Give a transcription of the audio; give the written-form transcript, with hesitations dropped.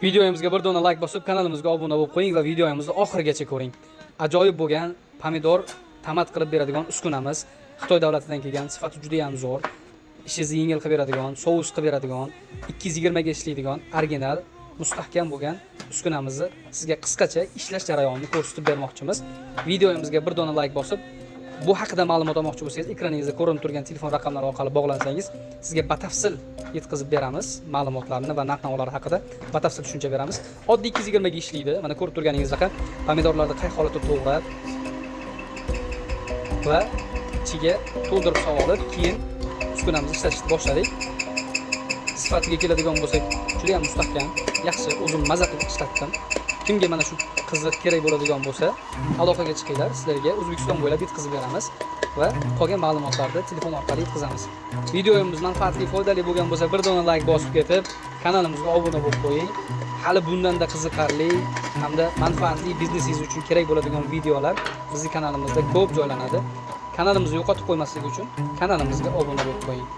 Videomizga bir dona like bosib, kanalimizga obuna bo'lib qo'ying va videomizni oxirigacha ko'ring. Ajoyib bo'lgan pomidor tomat qilib beradigan uskunamiz. Xitoy davlatidan kelgan, sifati juda ham zo'r. Ishingizni yengil qilib beradigan, sous qilib beradigan, 220 ga ishlaydigan, original, mustahkam bo'lgan uskunamizni sizga qisqacha ishlash jarayonini ko'rsatib bermoqchimiz. Videomizga bir dona like bosib, bu haqida ma'lumot olmoqchi bo'lsangiz, ekraningizda ko'rinib turgan telefon raqamlari orqali bog'lansangiz, sizga batafsil yetkazib beramiz ma'lumotlarni va narx-navolar haqida batafsil tushuncha beramiz. Oddiy 220 ga ishlaydi. Mana ko'rib turganingizdek, pomidorlarni qay holatda to'g'rab va ichiga to'ldirib solib, keyin uskunamizni ishlatishni boshladik. Sifatiga keladigan bo'lsak, juda ham mustahkam, yaxshi, o'zim maza qilib ishlatdim. Kimga mana shu qiziq kerak bo'ladigan bo'lsa, aloqaga chiqinglar, sizlarga O'zbekiston bo'ylab yetkazib beramiz va qolgan ma'lumotlarni telefon orqali yetkazamiz. Videomiz manfaatli, foydali bo'lgan bo'lsa, bir dona like bosib ketib, kanalimizga obuna bo'lib qo'ying. Hali bundan-da qiziqarli hamda manfaatli biznesingiz uchun kerak bo'ladigan videolar bizning kanalimizda ko'p joylanadi. Kanalimizni yo'qotib qo'ymaslik uchun kanalimizga obuna bo'lib qo'ying.